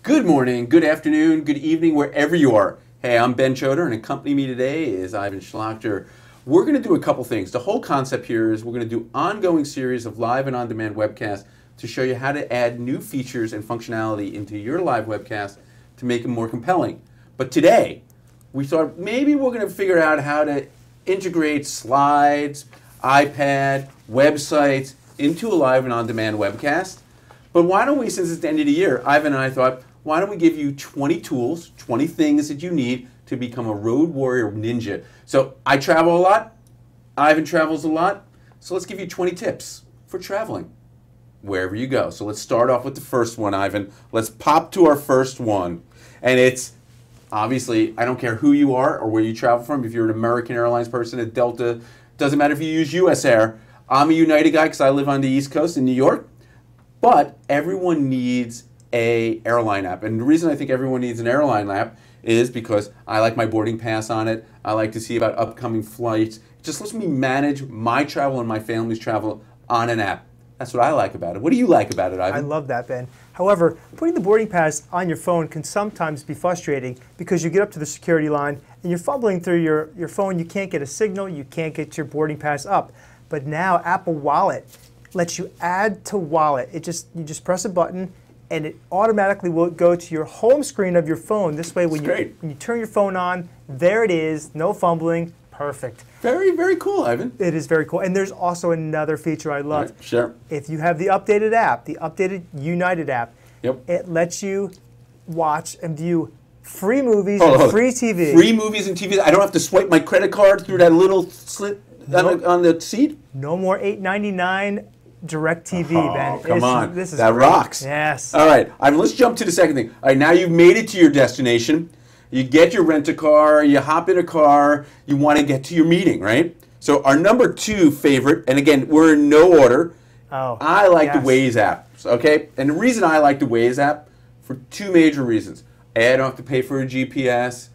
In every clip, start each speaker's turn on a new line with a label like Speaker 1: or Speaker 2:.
Speaker 1: Good morning, good afternoon, good evening, wherever you are. Hey, I'm Ben Choder, and accompanying me today is Ivan Schlachter. We're going to do a couple things. The whole concept here is we're going to do ongoing series of live and on-demand webcasts to show you how to add new features and functionality into your live webcast to make them more compelling. But today, we thought maybe we're going to figure out how to integrate slides, iPad, websites into a live and on-demand webcast. But why don't we, since it's the end of the year, Ivan and I thought, why don't we give you 20 tools, 20 things that you need to become a road warrior ninja. So I travel a lot, Ivan travels a lot, so let's give you 20 tips for traveling wherever you go. So let's start off with the first one, Ivan. Let's pop to our first one. And it's, obviously, I don't care who you are or where you travel from. If you're an American Airlines person, a Delta, doesn't matter if you use US Air. I'm a United guy because I live on the East Coast in New York. But everyone needs an airline app. And the reason I think everyone needs an airline app is because I like my boarding pass on it. I like to see about upcoming flights. It just lets me manage my travel and my family's travel on an app. That's what I like about it. What do you like about it, Ivan?
Speaker 2: I love that, Ben. However, putting the boarding pass on your phone can sometimes be frustrating because you get up to the security line and you're fumbling through your phone. You can't get a signal. You can't get your boarding pass up. But now Apple Wallet lets you add to Wallet. You just press a button and it automatically will go to your home screen of your phone. This way, when you turn your phone on, there it is, no fumbling, perfect.
Speaker 1: Very, very cool, Ivan.
Speaker 2: It is very cool. And there's also another feature I love.
Speaker 1: Right, sure.
Speaker 2: If you have the updated app, the updated United app,
Speaker 1: yep, it
Speaker 2: lets you watch and view free movies and free TV.
Speaker 1: Free movies and TV. I don't have to swipe my credit card through that little slit on the seat?
Speaker 2: No more $8.99 DirecTV, Ben.
Speaker 1: Come on.
Speaker 2: This is
Speaker 1: that
Speaker 2: great.
Speaker 1: rocks.
Speaker 2: Yes.
Speaker 1: All right, Ivan, let's jump to the second thing. All right, now you've made it to your destination. You get your rent-a-car, you hop in a car, you want to get to your meeting, right? So our number 2 favorite, and again, we're in no order, I like the Waze app, okay? And the reason I like the Waze app, for 2 major reasons. A, I don't have to pay for a GPS.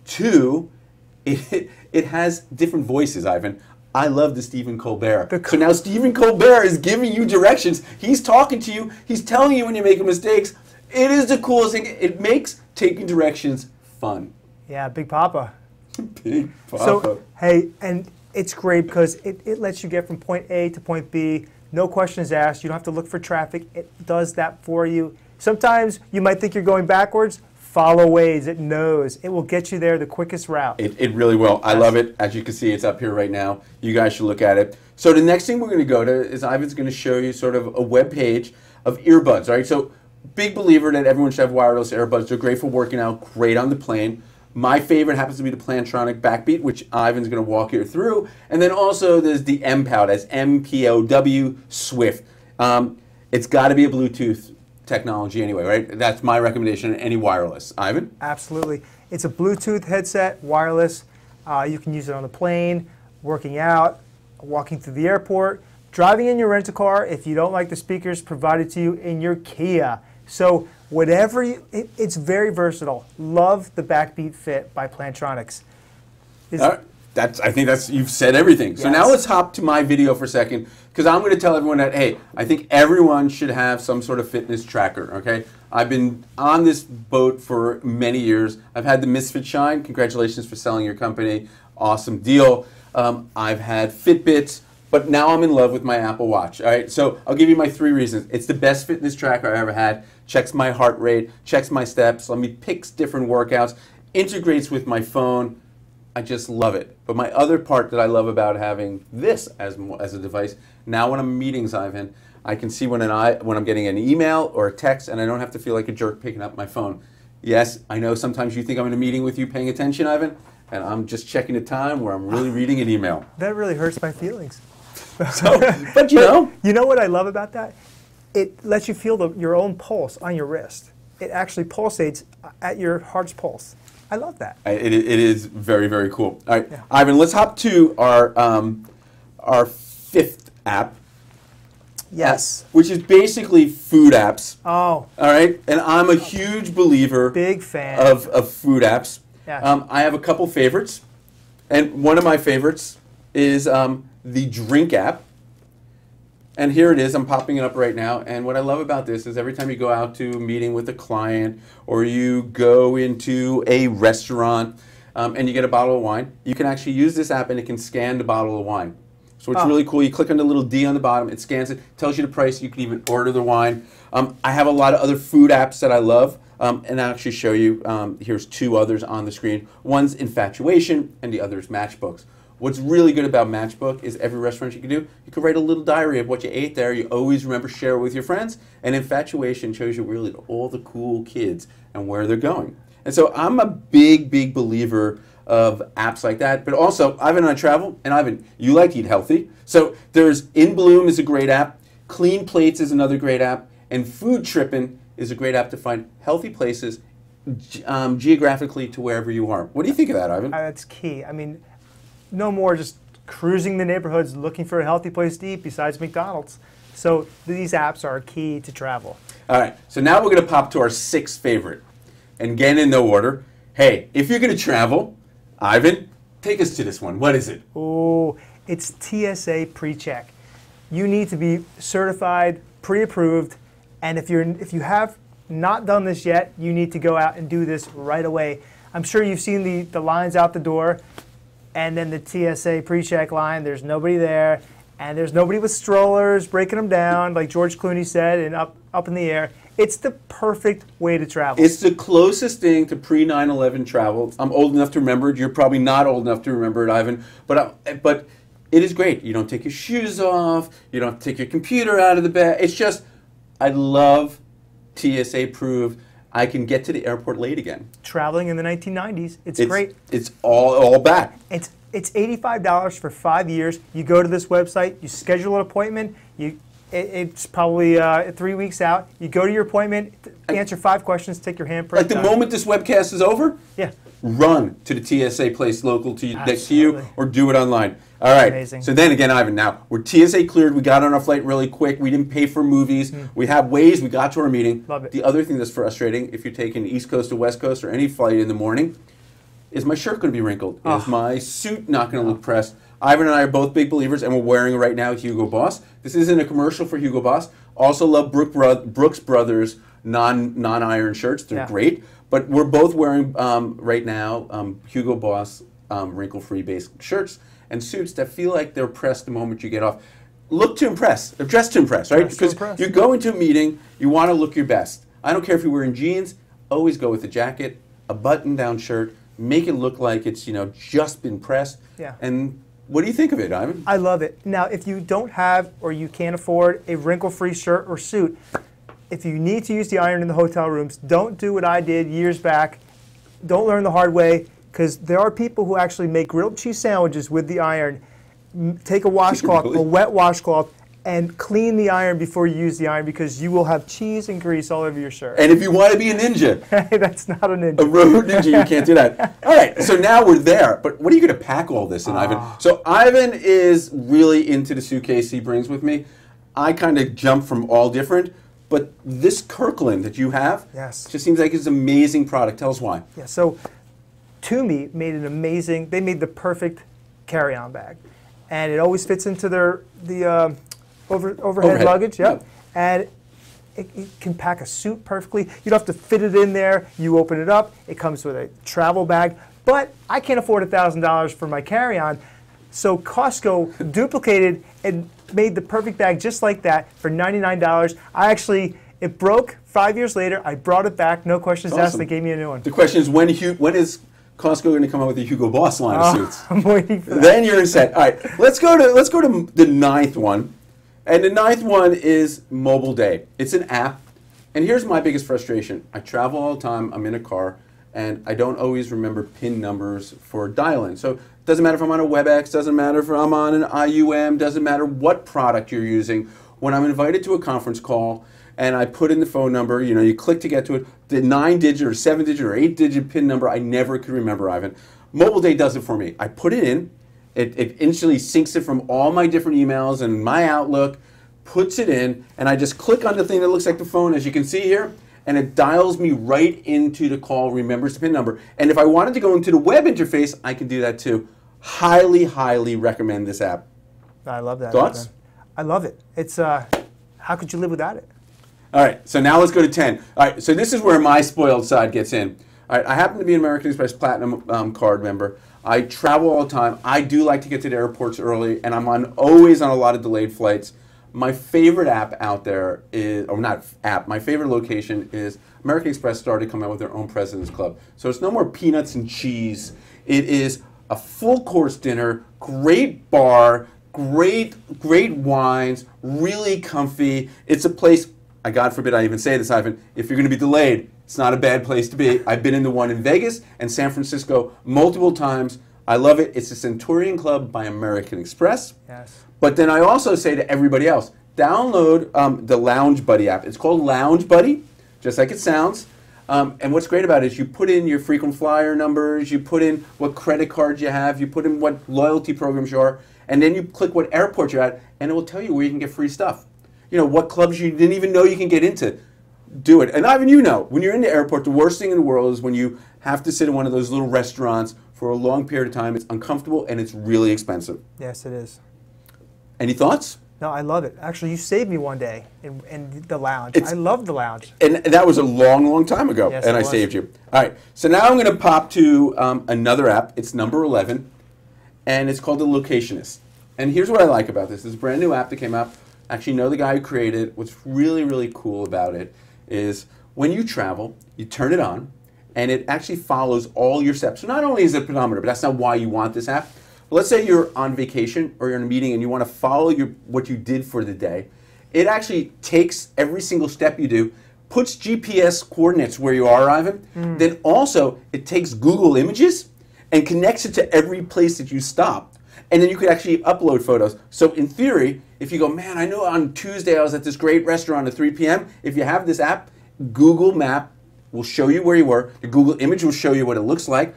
Speaker 1: 2, it has different voices, Ivan. I love the Stephen Colbert. So now Stephen Colbert is giving you directions. He's talking to you. He's telling you when you're making mistakes. It is the coolest thing. It makes taking directions fun.
Speaker 2: Yeah, Big Papa.
Speaker 1: Big Papa.
Speaker 2: So, hey, and it's great because it lets you get from point A to point B. No questions asked. You don't have to look for traffic. It does that for you. Sometimes you might think you're going backwards. Follow Waze. It knows. It will get you there the quickest route.
Speaker 1: It really will. I love it. As you can see, it's up here right now. You guys should look at it. So the next thing we're going to go to is Ivan's going to show you sort of a web page of earbuds. All right. So big believer that everyone should have wireless earbuds. They're great for working out, great on the plane. My favorite happens to be the Plantronic Backbeat, which Ivan's going to walk you through. And then also there's the MPOW, that's M-P-O-W, Swift. It's got to be a Bluetooth technology anyway, right? That's my recommendation, any wireless. Ivan?
Speaker 2: Absolutely. It's a Bluetooth headset, wireless. You can use it on the plane, working out, walking through the airport, driving in your rent-a-car if you don't like the speakers provided to you in your Kia. So whatever it's very versatile. Love the Backbeat Fit by Plantronics.
Speaker 1: I think you've said everything. So now let's hop to my video for a second, because I'm going to tell everyone that, hey, I think everyone should have some sort of fitness tracker, okay? I've been on this boat for many years. I've had the Misfit Shine. Congratulations for selling your company. Awesome deal. I've had Fitbits, but now I'm in love with my Apple Watch, all right? So I'll give you my 3 reasons. It's the best fitness tracker I ever had. Checks my heart rate, checks my steps, let me pick different workouts, integrates with my phone. I just love it. But my other part that I love about having this as a device, now when I'm in meetings, Ivan, I can see when I'm getting an email or a text, and I don't have to feel like a jerk picking up my phone. Yes, I know sometimes you think I'm in a meeting with you paying attention, Ivan, and I'm just checking the time where I'm really reading an email.
Speaker 2: That really hurts my feelings.
Speaker 1: But you know.
Speaker 2: You know what I love about that? It lets you feel your own pulse on your wrist. It actually pulsates at your heart's pulse. I love that.
Speaker 1: It is very, very cool. All right, Ivan, let's hop to our 5th app.
Speaker 2: Yes.
Speaker 1: Which is basically food apps.
Speaker 2: Oh.
Speaker 1: All right, and I'm a huge believer.
Speaker 2: Big fan.
Speaker 1: Of food apps.
Speaker 2: Yes.
Speaker 1: I have a couple favorites, and one of my favorites is the Drink app. And here it is. I'm popping it up right now. And what I love about this is every time you go out to a meeting with a client or you go into a restaurant and you get a bottle of wine, you can actually use this app and it can scan the bottle of wine. So it's really cool. You click on the little D on the bottom, it scans it, tells you the price. You can even order the wine. I have a lot of other food apps that I love, and I'll actually show you. Here's two others on the screen. One's Infatuation, and the other is Matchbooks. What's really good about Matchbook is every restaurant you can do, you can write a little diary of what you ate there. You always remember share it with your friends. And Infatuation shows you really all the cool kids and where they're going. And so I'm a big, big believer of apps like that. But also, Ivan and I travel, and Ivan, you like to eat healthy. So there's In Bloom is a great app, Clean Plates is another great app, and Food Trippin' is a great app to find healthy places geographically to wherever you are. What do you think of that, Ivan?
Speaker 2: That's key. I mean, no more just cruising the neighborhoods looking for a healthy place to eat besides McDonald's. So these apps are key to travel.
Speaker 1: All right, so now we're going to pop to our sixth favorite. And again, in no order. Hey, if you're going to travel, Ivan, take us to this one. What is it?
Speaker 2: Oh, it's TSA PreCheck. You need to be certified, pre-approved, and if you have not done this yet, you need to go out and do this right away. I'm sure you've seen the lines out the door, and then the TSA PreCheck line, there's nobody there, and there's nobody with strollers breaking them down, like George Clooney said, and up in the air. It's the perfect way to travel.
Speaker 1: It's the closest thing to pre-9/11 travel. I'm old enough to remember it. You're probably not old enough to remember it, Ivan. But it is great. You don't take your shoes off. You don't have to take your computer out of the bag. It's just, I love TSA approved. I can get to the airport late again.
Speaker 2: Traveling in the 1990s, it's great.
Speaker 1: It's all back.
Speaker 2: It's $85 for 5 years. You go to this website, you schedule an appointment, it's probably 3 weeks out. You go to your appointment, answer 5 questions, take your handprint.
Speaker 1: Like the moment this webcast is over,
Speaker 2: yeah,
Speaker 1: run to the TSA place local to you, next to you, or do it online. All right.
Speaker 2: Amazing.
Speaker 1: So then again, Ivan, now we're TSA cleared. We got on our flight really quick. We didn't pay for movies. We have Waze. We got to our meeting.
Speaker 2: Love it.
Speaker 1: The other thing that's frustrating, if you're taking East Coast to West Coast or any flight in the morning, is my shirt going to be wrinkled? Is my suit not going to look pressed? Ivan and I are both big believers, and we're wearing right now Hugo Boss. This isn't a commercial for Hugo Boss. Also love Brooks Brothers non-iron shirts. They're great. But we're both wearing right now Hugo Boss wrinkle-free base shirts and suits that feel like they're pressed the moment you get off. Look to impress. They're dressed to impress, right? Because you go into a meeting, you want to look your best. I don't care if you're wearing jeans. Always go with a jacket, a button-down shirt. Make it look like it's just been pressed.
Speaker 2: Yeah.
Speaker 1: And what do you think of it, Ivan?
Speaker 2: I love it. Now, if you don't have or you can't afford a wrinkle-free shirt or suit, if you need to use the iron in the hotel rooms, don't do what I did years back. Don't learn the hard way, because there are people who actually make grilled cheese sandwiches with the iron. Take a washcloth, a wet washcloth, and clean the iron before you use the iron, because you will have cheese and grease all over your shirt.
Speaker 1: And if you want to be a ninja.
Speaker 2: That's not a ninja.
Speaker 1: A road ninja, you can't do that. All right, so now we're there. But what are you going to pack all this in, Ivan? So Ivan is really into the suitcase he brings with me. I kind of jump from all different. But this Kirkland that you have just seems like it's an amazing product. Tell us why.
Speaker 2: Yeah, so Tumi made they made the perfect carry-on bag. And it always fits into the overhead luggage. Yep. And it can pack a suit perfectly. You don't have to fit it in there. You open it up. It comes with a travel bag. But I can't afford $1,000 for my carry-on. So Costco duplicated and made the perfect bag just like that for $99. It broke 5 years later. I brought it back. No questions asked. They gave me a new one.
Speaker 1: The question is, when is Costco going to come out with a Hugo Boss line of suits?
Speaker 2: I'm waiting for that.
Speaker 1: Then you're set. All right, let's go to the ninth one. And the ninth one is Mobile Day. It's an app. And here's my biggest frustration. I travel all the time. I'm in a car. And I don't always remember PIN numbers for dial-in. So it doesn't matter if I'm on a WebEx, doesn't matter if I'm on an IUM, doesn't matter what product you're using. When I'm invited to a conference call and I put in the phone number, you click to get to it, the 9-digit or 7-digit or 8-digit PIN number, I never could remember, Ivan. Mobile Day does it for me. I put it in, it instantly syncs it from all my different emails and my Outlook, puts it in, and I just click on the thing that looks like the phone, as you can see here, and it dials me right into the call, remembers the PIN number. And if I wanted to go into the web interface, I can do that too. Highly, highly recommend this app.
Speaker 2: I love that.
Speaker 1: Thoughts?
Speaker 2: I love it. It's how could you live without it?
Speaker 1: All right, so now let's go to 10. All right, so this is where my spoiled side gets in. All right, I happen to be an American Express Platinum card member. I travel all the time. I do like to get to the airports early, and I'm always on a lot of delayed flights. My favorite app out there is, or not app, my favorite location is American Express started coming out with their own President's Club. So it's no more peanuts and cheese. It is a full course dinner, great bar, great wines, really comfy. It's a place, God forbid I even say this, Ivan, if you're going to be delayed, it's not a bad place to be. I've been in the one in Vegas and San Francisco multiple times. I love it. It's the Centurion Club by American Express.
Speaker 2: Yes.
Speaker 1: But then I also say to everybody else, download the Lounge Buddy app. It's called Lounge Buddy, just like it sounds. And what's great about it is you put in your frequent flyer numbers, you put in what credit cards you have, you put in what loyalty programs you are, and then you click what airport you're at, and it will tell you where you can get free stuff. You know, what clubs you didn't even know you can get into. Do it. And Ivan, you know, when you're in the airport, the worst thing in the world is when you have to sit in one of those little restaurants for a long period of time. It's uncomfortable and it's really expensive.
Speaker 2: Yes, it is.
Speaker 1: Any thoughts?
Speaker 2: No, I love it. Actually, you saved me one day in the lounge. I love the lounge.
Speaker 1: And that was a long time ago,
Speaker 2: yes,
Speaker 1: and I saved you. All right, so now I'm going to pop to another app. It's number 11, and it's called The Locationist. And here's what I like about this. This is a brand new app that came out. I actually know the guy who created it. What's really cool about it is when you travel, you turn it on, and it actually follows all your steps. So not only is it a pedometer, but that's not why you want this app. Let's say you're on vacation or you're in a meeting and you want to follow what you did for the day. It actually takes every single step you do, puts GPS coordinates where you are, Ivan. Then also it takes Google Images and connects it to every place that you stop. And then you could actually upload photos. So in theory, if you go, man, I know on Tuesday I was at this great restaurant at 3 p.m. If you have this app, Google Map will show you where you were. The Google image will show you what it looks like.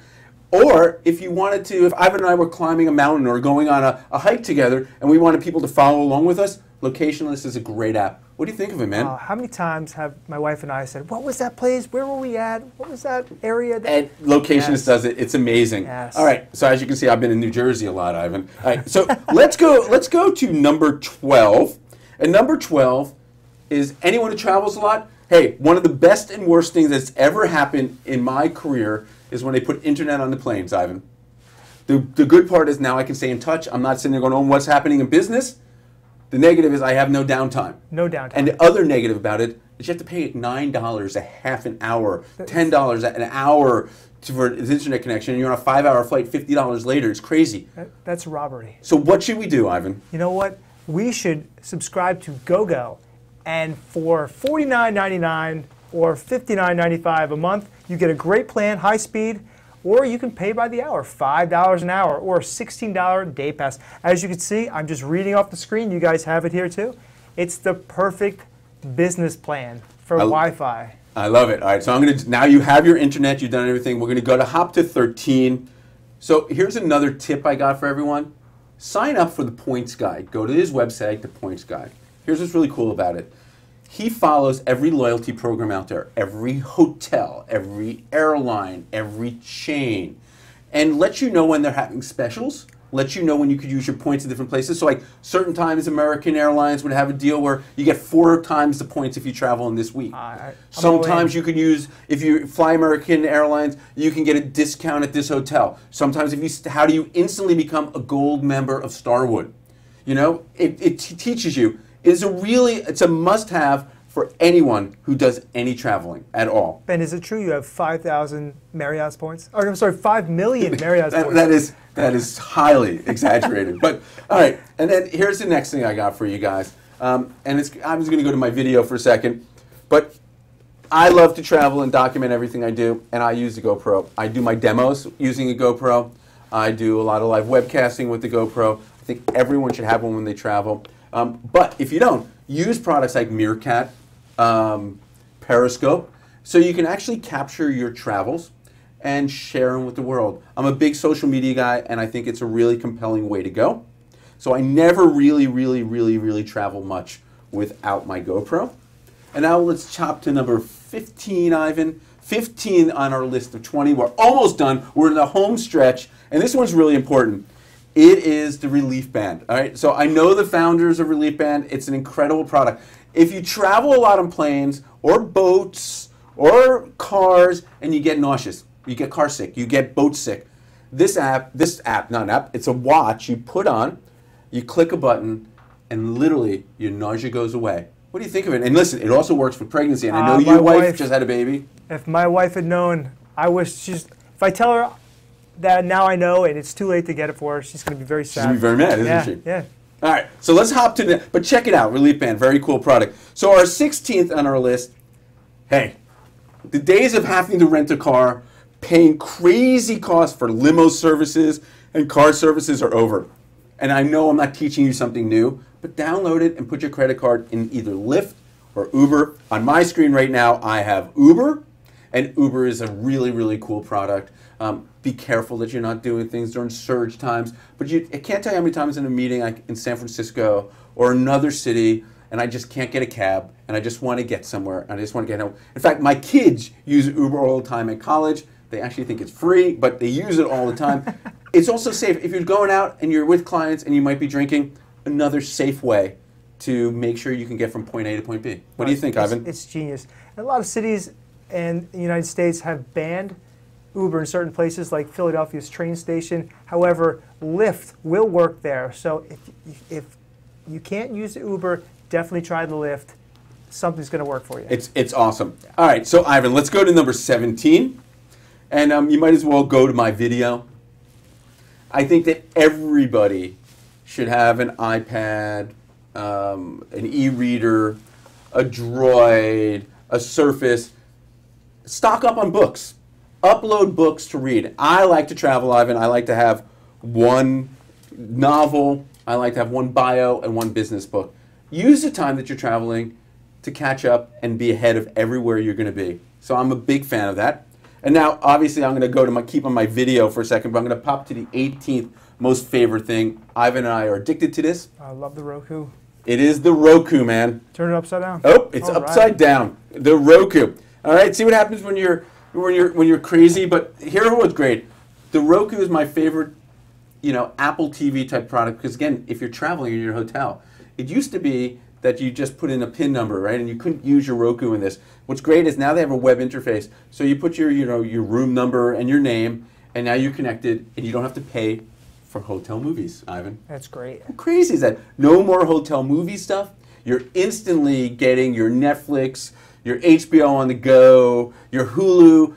Speaker 1: Or if you wanted to, if Ivan and I were climbing a mountain or going on a hike together and we wanted people to follow along with us, Locationist is a great app. What do you think of it, man?
Speaker 2: How many times have my wife and I said, what was that place? Where were we at? What was that area?
Speaker 1: And Locationist does it. It's amazing.
Speaker 2: Yes.
Speaker 1: All right. So as you can see, I've been in New Jersey a lot, Ivan. All right. So let's go to number 12. And number 12 is anyone who travels a lot. Hey, one of the best and worst things that's ever happened in my career is when they put internet on the planes, Ivan. The good part is now I can stay in touch. I'm not sitting there going, oh, what's happening in business? The negative is I have no downtime.
Speaker 2: No downtime.
Speaker 1: And the other negative about it is you have to pay $9 a half an hour, $10 an hour for the internet connection, and you're on a 5-hour flight, $50 later. It's crazy.
Speaker 2: That's robbery.
Speaker 1: So what should we do, Ivan?
Speaker 2: You know what? We should subscribe to GoGo, and for $49.99 or $59.95 a month, you get a great plan, high speed, or you can pay by the hour, $5 an hour, or a $16 day pass. As you can see, I'm just reading off the screen. You guys have it here too. It's the perfect business plan for Wi-Fi.
Speaker 1: I love it. All right, so now you have your internet, you've done everything. We're going to hop to 13. So here's another tip I got for everyone. Sign up for the Points Guide. Go to his website, the Points Guide. Here's what's really cool about it. He follows every loyalty program out there, every hotel, every airline, every chain, and lets you know when they're having specials, lets you know when you could use your points in different places. So like certain times American Airlines would have a deal where you get 4 times the points if you travel in this week. Sometimes you can use, if you fly American Airlines, you can get a discount at this hotel. Sometimes how do you instantly become a gold member of Starwood? You know, it teaches you. It's a must-have for anyone who does any traveling at all.
Speaker 2: Ben, is it true you have 5,000 Marriott's points? Or I'm sorry, 5 million Marriott's points.
Speaker 1: That is highly exaggerated. But all right, and then here's the next thing I got for you guys. I'm just going to go to my video for a second. But I love to travel and document everything I do, and I use the GoPro. I do my demos using a GoPro. I do a lot of live webcasting with the GoPro. I think everyone should have one when they travel. But if you don't, use products like Meerkat, Periscope, so you can actually capture your travels and share them with the world. I'm a big social media guy, and I think it's a really compelling way to go. So I never really travel much without my GoPro. And now let's chop to number 15, Ivan. 15 on our list of 20. We're almost done. We're in the home stretch, and this one's really important. It is the Relief Band. All right. So I know the founders of Relief Band. It's an incredible product. If you travel a lot on planes or boats or cars and you get nauseous, you get car sick, you get boat sick, this app, not an app, it's a watch you put on, you click a button, and literally your nausea goes away. What do you think of it? And listen, it also works for pregnancy. And I know your wife just had a baby.
Speaker 2: If my wife had known, if I tell her that now I know and it's too late to get it for her, she's going to be very sad.
Speaker 1: She's going to be very mad, isn't she?
Speaker 2: Yeah.
Speaker 1: All right, so let's hop to the, but check it out, Relief Band, very cool product. So our 16th on our list, hey, the days of having to rent a car, paying crazy costs for limo services and car services are over. And I know I'm not teaching you something new, but download it and put your credit card in either Lyft or Uber. On my screen right now, I have Uber, and Uber is a really, really cool product. Be careful that you're not doing things during surge times. But I can't tell you how many times in a meeting in San Francisco or another city, and I just can't get a cab, and I just want to get somewhere, and I just want to get home. In fact, my kids use Uber all the time at college. They actually think it's free, but they use it all the time. It's also safe. If you're going out and you're with clients and you might be drinking, another safe way to make sure you can get from point A to point B. What do you think, Ivan?
Speaker 2: It's genius. And a lot of cities in the United States have banned Uber in certain places, like Philadelphia's train station. However, Lyft will work there. So if you can't use Uber, definitely try the Lyft. Something's going to work for you.
Speaker 1: It's awesome. All right, so Ivan, let's go to number 17. And you might as well go to my video. I think that everybody should have an iPad, an e-reader, a Droid, a Surface. Stock up on books. Upload books to read. I like to travel, Ivan. I like to have one novel. I like to have one bio and one business book. Use the time that you're traveling to catch up and be ahead of everywhere you're going to be. So I'm a big fan of that. And now, obviously, I'm going to go to keep on my video for a second, but I'm going to pop to the 18th most favorite thing. Ivan and I are addicted to this.
Speaker 2: I love the Roku.
Speaker 1: It is the Roku, man.
Speaker 2: Turn it upside down.
Speaker 1: Oh, it's upside down. The Roku. All right, see what happens when you're crazy. But here's what's great. The Roku is my favorite, Apple TV type product because again, if you're traveling in your hotel, it used to be that you just put in a PIN number, right? And you couldn't use your Roku in this. What's great is now they have a web interface. So you put your room number and your name, and now you're connected, and you don't have to pay for hotel movies, Ivan.
Speaker 2: That's great.
Speaker 1: How crazy is that? No more hotel movie stuff. You're instantly getting your Netflix, your HBO on the go, your Hulu.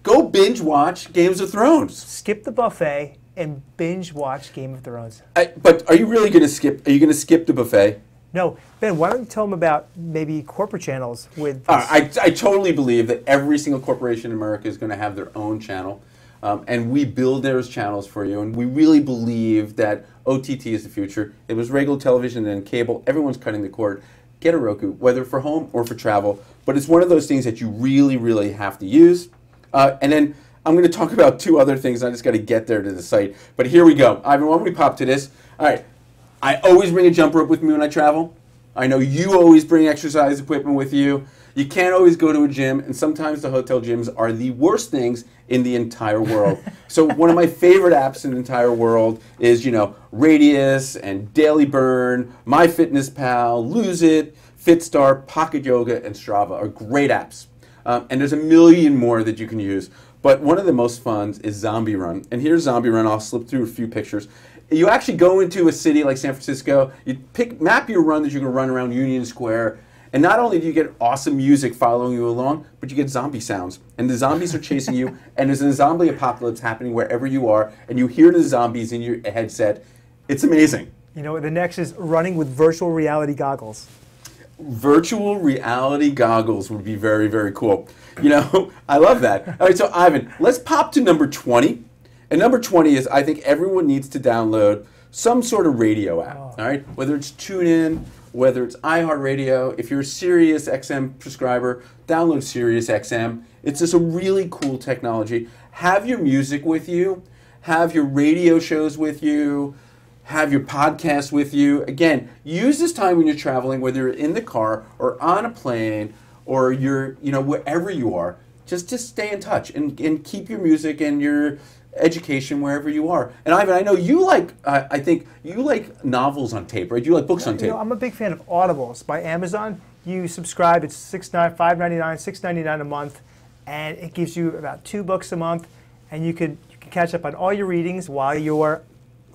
Speaker 1: Go binge watch Games of Thrones.
Speaker 2: Skip the buffet and binge watch Game of Thrones.
Speaker 1: But are you really going to skip? Are you going to skip the buffet?
Speaker 2: No, Ben, why don't you tell them about maybe corporate channels with this?
Speaker 1: I totally believe that every single corporation in America is going to have their own channel, and we build those channels for you, and we really believe that OTT is the future. It was regular television and cable. Everyone's cutting the cord. Get a Roku, whether for home or for travel, but it's one of those things that you really, really have to use. And then I'm going to talk about two other things. I just got to get there to the site, but here we go. Ivan, why don't we pop to this? All right. I always bring a jump rope with me when I travel. I know you always bring exercise equipment with you. You can't always go to a gym, and sometimes the hotel gyms are the worst things in the entire world. So one of my favorite apps in the entire world is, Radius and Daily Burn, MyFitnessPal, Lose It, FitStar, Pocket Yoga, and Strava are great apps. And there's a million more that you can use. But one of the most fun is Zombie Run. And here's Zombie Run. I'll slip through a few pictures. You actually go into a city like San Francisco, you map your run that you're going to run around Union Square, and not only do you get awesome music following you along, but you get zombie sounds. And the zombies are chasing you, and there's a zombie apocalypse happening wherever you are, and you hear the zombies in your headset. It's amazing.
Speaker 2: The next is running with virtual reality goggles.
Speaker 1: Virtual reality goggles would be very, very cool. I love that. All right, so Ivan, let's pop to number 20. And number 20 is, I think everyone needs to download some sort of radio app, all right? Whether it's TuneIn, whether it's iHeartRadio. If you're a Sirius XM subscriber, download Sirius XM. It's just a really cool technology. Have your music with you. Have your radio shows with you. Have your podcast with you. Again, use this time when you're traveling, whether you're in the car or on a plane or you're, wherever you are. just stay in touch and keep your music and your education wherever you are. And Ivan, I know you like, I think you like novels on tape, right? You like books on tape.
Speaker 2: I'm a big fan of Audibles by Amazon. You subscribe, it's $5.99, $6.99 a month, and it gives you about 2 books a month, and you can catch up on all your readings while you're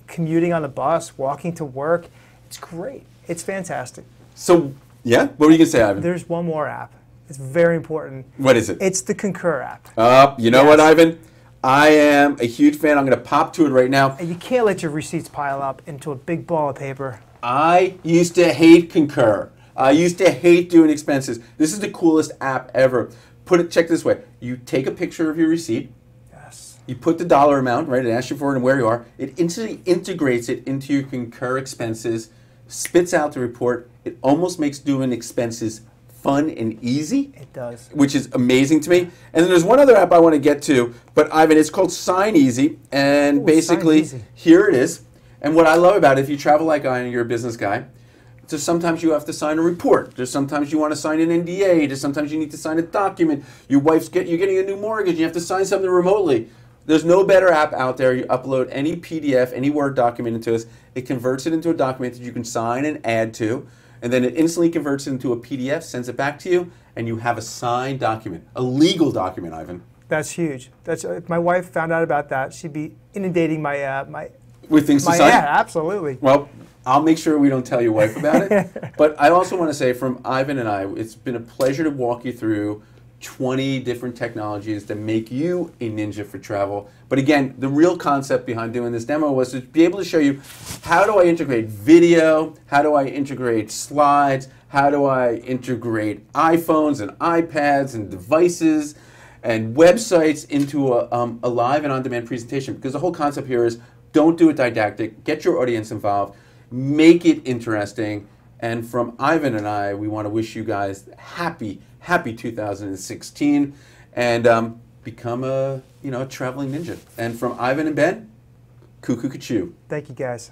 Speaker 2: commuting on the bus, walking to work. It's great. It's fantastic.
Speaker 1: So, yeah? What were you going to say, Ivan?
Speaker 2: There's one more app. It's very important.
Speaker 1: What is it?
Speaker 2: It's the Concur app.
Speaker 1: You know what, Ivan? I am a huge fan. I'm going to pop to it right now.
Speaker 2: And you can't let your receipts pile up into a big ball of paper.
Speaker 1: I used to hate Concur. I used to hate doing expenses. This is the coolest app ever. Check it this way. You take a picture of your receipt.
Speaker 2: Yes.
Speaker 1: You put the dollar amount, right? It asks you for it and where you are. It instantly integrates it into your Concur expenses, spits out the report. It almost makes doing expenses fun and easy.
Speaker 2: It does.
Speaker 1: Which is amazing to me. And then there's one other app I want to get to, but Ivan, it's called Sign Easy. And basically,
Speaker 2: Sign Easy.
Speaker 1: Here it is. And what I love about it, if you travel like I and you're a business guy, so sometimes you have to sign a report. There's sometimes you want to sign an NDA. There's sometimes you need to sign a document. You're getting a new mortgage. You have to sign something remotely. There's no better app out there. You upload any PDF, any Word document into this. It converts it into a document that you can sign and add to. And then it instantly converts it into a PDF, sends it back to you, and you have a signed document, a legal document, Ivan.
Speaker 2: That's huge. If my wife found out about that, she'd be inundating my
Speaker 1: with things to sign?
Speaker 2: Yeah, absolutely.
Speaker 1: Well, I'll make sure we don't tell your wife about it. But I also want to say from Ivan and I, it's been a pleasure to walk you through 20 different technologies that make you a ninja for travel. But again, the real concept behind doing this demo was to be able to show you, how do I integrate video? How do I integrate slides? How do I integrate iPhones and iPads and devices and websites into a live and on-demand presentation? Because the whole concept here is, don't do it didactic, get your audience involved, make it interesting. And from Ivan and I, we want to wish you guys happy 2016, and become a traveling ninja. And from Ivan and Ben, cuckoo-ca-choo.
Speaker 2: Thank you, guys.